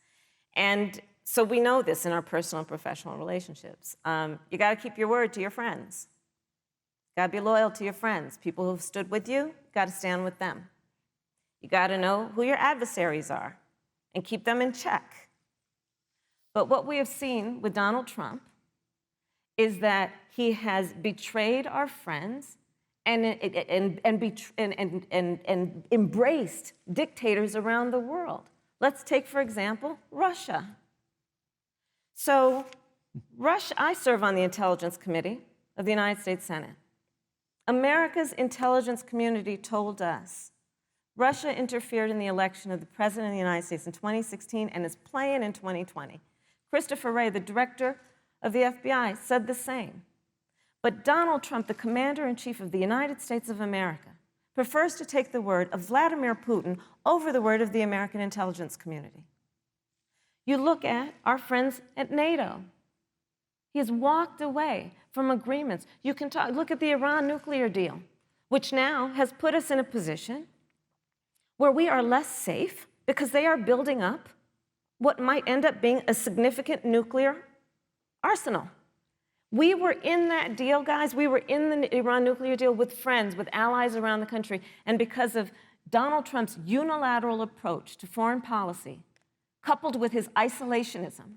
And so we know this in our personal and professional relationships. You got to keep your word to your friends. Got to be loyal to your friends. People who've stood with you, got to stand with them. You got to know who your adversaries are and keep them in check. But what we have seen with Donald Trump is that he has betrayed our friends and embraced dictators around the world. Let's take, for example, Russia. So, I serve on the Intelligence Committee of the United States Senate. America's intelligence community told us Russia interfered in the election of the President of the United States in 2016 and is playing in 2020. Christopher Wray, the director of the FBI said the same. But Donald Trump, the commander-in-chief of the United States of America, prefers to take the word of Vladimir Putin over the word of the American intelligence community. You look at our friends at NATO. He has walked away from agreements. You can look at the Iran nuclear deal, which now has put us in a position where we are less safe because they are building up what might end up being a significant nuclear arsenal. We were in that deal, guys. We were in the Iran nuclear deal with friends, with allies around the country. And because of Donald Trump's unilateral approach to foreign policy, coupled with his isolationism,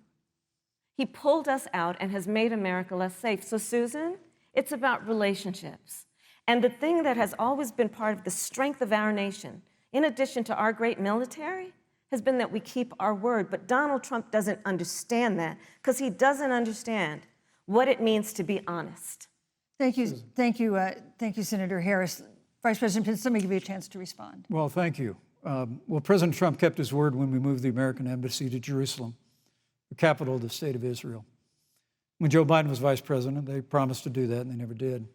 he pulled us out and has made America less safe. So, Susan, it's about relationships. And the thing that has always been part of the strength of our nation, in addition to our great military, has been that we keep our word. But Donald Trump doesn't understand that because he doesn't understand what it means to be honest. Thank you, Senator Harris. Vice President Pence, let me give you a chance to respond. Well, thank you. Well, President Trump kept his word when we moved the American embassy to Jerusalem, the capital of the state of Israel. When Joe Biden was vice president, they promised to do that, and they never did.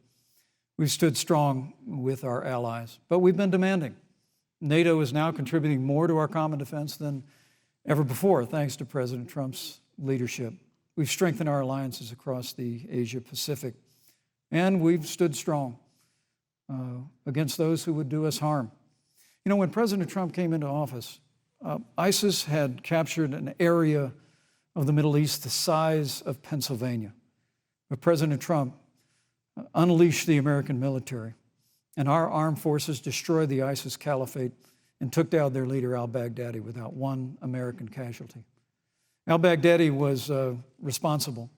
We've stood strong with our allies, but we've been demanding. NATO is now contributing more to our common defense than ever before, thanks to President Trump's leadership. We've strengthened our alliances across the Asia-Pacific, and we've stood strong against those who would do us harm. You know, when President Trump came into office, ISIS had captured an area of the Middle East the size of Pennsylvania. But President Trump unleashed the American military, and our armed forces destroyed the ISIS caliphate and took down their leader, al-Baghdadi, without one American casualty. Al-Baghdadi was responsible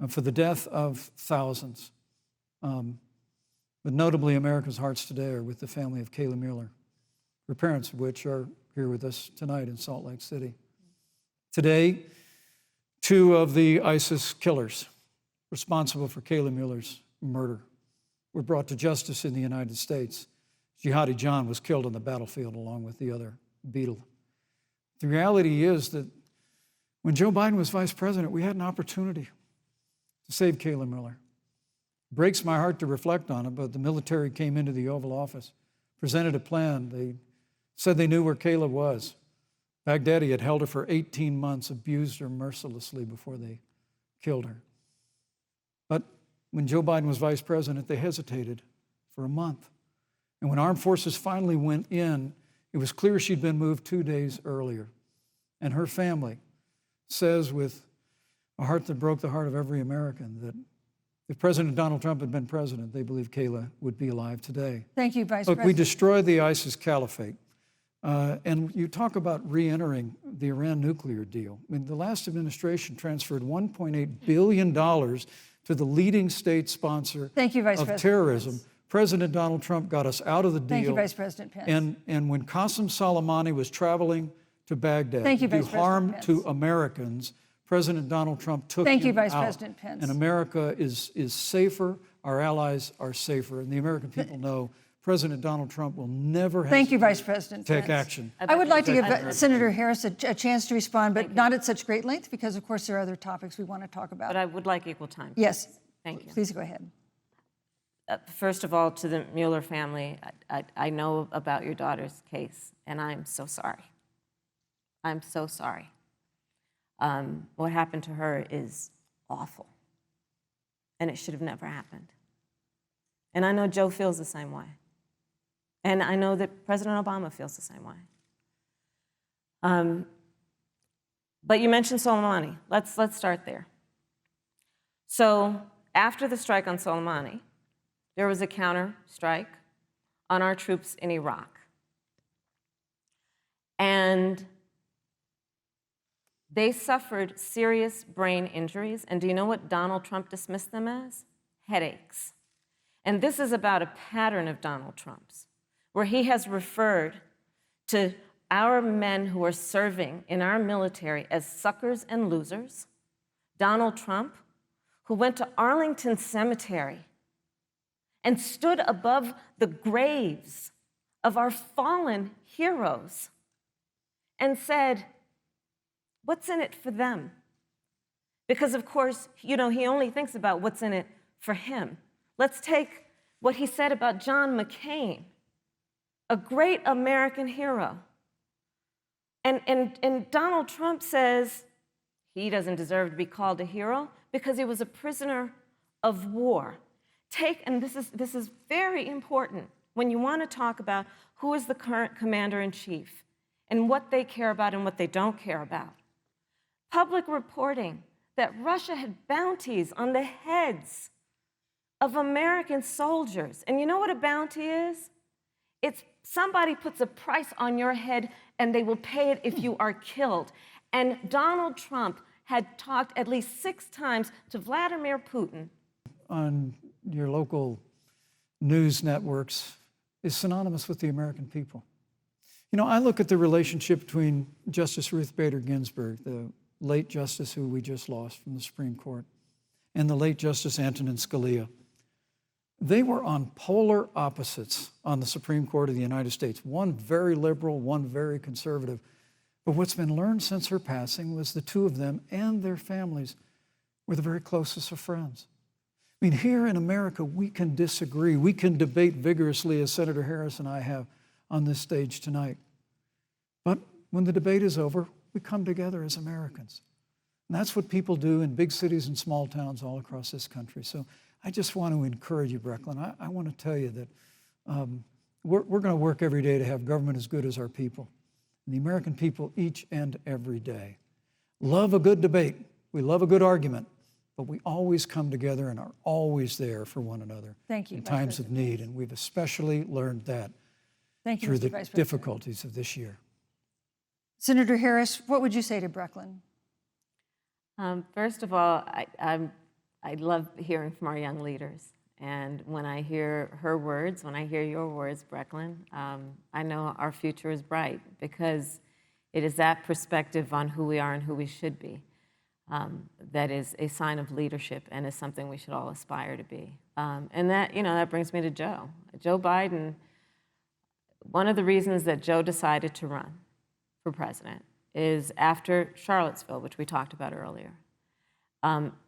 for the death of thousands. But notably, America's hearts today are with the family of Kayla Mueller, her parents of which are here with us tonight in Salt Lake City. Today, 2 of the ISIS killers responsible for Kayla Mueller's murder were brought to justice in the United States. Jihadi John was killed on the battlefield along with the other beetle. The reality is that when Joe Biden was vice president, we had an opportunity to save Kayla Mueller. It breaks my heart to reflect on it, but the military came into the Oval Office, presented a plan. They said they knew where Kayla was. Baghdadi had held her for 18 months, abused her mercilessly before they killed her. But when Joe Biden was vice president, they hesitated for a month. And when armed forces finally went in, it was clear she'd been moved 2 days earlier. And her family says with a heart that broke the heart of every American that if President Donald Trump had been president, they believe Kayla would be alive today. Thank you, Vice Look, President. we destroyed the ISIS caliphate. And you talk about re-entering the Iran nuclear deal. I mean, the last administration transferred $1.8 billion to the leading state sponsor Thank you, Vice of President terrorism. Pence. President Donald Trump got us out of the deal. Thank you, Vice President Pence. And when Qasem Soleimani was traveling to Baghdad Thank you, to do Vice President harm Pence. to Americans, President Donald Trump took Thank you, him Vice out. President Pence. And America is safer, our allies are safer, and the American people know President Donald Trump will never Thank you, Vice President take Pence. action. I would like to give Senator Harris a chance to respond, but not at such great length because, of course, there are other topics we want to talk about. But I would like equal time. Yes. Thank you. Please go ahead. First of all, to the Mueller family, I know about your daughter's case, and I'm so sorry. I'm so sorry. What happened to her is awful, and it should have never happened. And I know Joe feels the same way. And I know that President Obama feels the same way. But you mentioned Soleimani. Let's start there. So after the strike on Soleimani, there was a counter strike on our troops in Iraq. And they suffered serious brain injuries. And do you know what Donald Trump dismissed them as? Headaches. And this is about a pattern of Donald Trump's, where he has referred to our men who are serving in our military as suckers and losers. Donald Trump, who went to Arlington Cemetery and stood above the graves of our fallen heroes and said, what's in it for them? Because, of course, he only thinks about what's in it for him. Let's take what he said about John McCain, a great American hero. And Donald Trump says he doesn't deserve to be called a hero because he was a prisoner of war. And this is very important when you want to talk about who is the current commander-in-chief and what they care about and what they don't care about. Public reporting that Russia had bounties on the heads of American soldiers. And you know what a bounty is? It's somebody puts a price on your head and they will pay it if you are killed. And Donald Trump had talked at least 6 times to Vladimir Putin. On your local news networks is synonymous with the American people. You know, I look at the relationship between Justice Ruth Bader Ginsburg, the late justice who we just lost from the Supreme Court, and the late Justice Antonin Scalia. They were on polar opposites on the Supreme Court of the United States, one very liberal, one very conservative. But what's been learned since her passing was the two of them and their families were the very closest of friends. I mean, here in America, we can disagree. We can debate vigorously, as Senator Harris and I have on this stage tonight. But when the debate is over, we come together as Americans. And that's what people do in big cities and small towns all across this country. So I just want to encourage you, Brecklin. I want to tell you that we're going to work every day to have government as good as our people. And the American people each and every day love a good debate. We love a good argument. But we always come together and are always there for one another. Thank you, in Vice times of President. need. And we've especially learned that Thank you, through Mr. the Vice President. difficulties of this year. Senator Harris, what would you say to Brecklin? First of all, I love hearing from our young leaders. And when I hear her words, when I hear your words, Brecklin, I know our future is bright because it is that perspective on who we are and who we should be. That is a sign of leadership and is something we should all aspire to be. And that brings me to Joe. Joe Biden, one of the reasons that Joe decided to run for president is after Charlottesville, which we talked about earlier.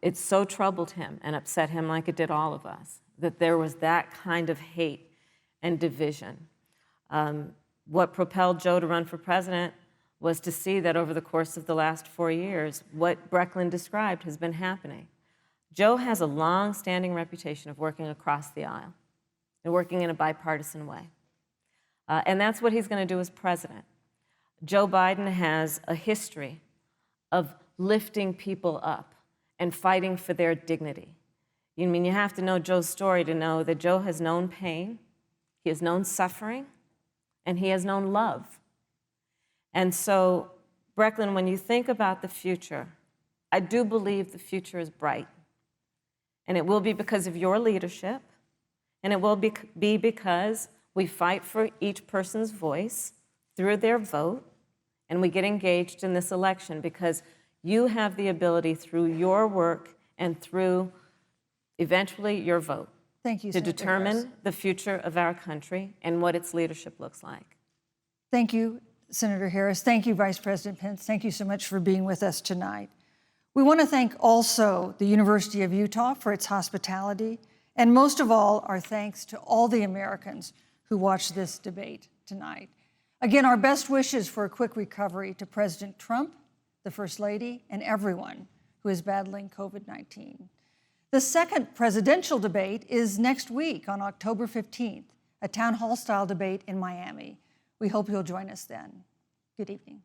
It so troubled him and upset him like it did all of us, that there was that kind of hate and division. What propelled Joe to run for president was to see that over the course of the last 4 years, what Brecklin described has been happening. Joe has a long-standing reputation of working across the aisle and working in a bipartisan way. And that's what he's going to do as president. Joe Biden has a history of lifting people up and fighting for their dignity. You have to know Joe's story to know that Joe has known pain, he has known suffering, and he has known love. And so, Brecklin, when you think about the future, I do believe the future is bright. And it will be because of your leadership, and it will be because we fight for each person's voice through their vote, and we get engaged in this election because you have the ability through your work and through, eventually, your vote Thank you, to Senator determine Harris. the future of our country and what its leadership looks like. Thank you, Senator Harris. Thank you, Vice President Pence. Thank you so much for being with us tonight. We want to thank also the University of Utah for its hospitality, and most of all, our thanks to all the Americans who watched this debate tonight. Again, our best wishes for a quick recovery to President Trump, the First Lady, and everyone who is battling COVID-19. The second presidential debate is next week on October 15th, a town hall-style debate in Miami. We hope you'll join us then. Good evening.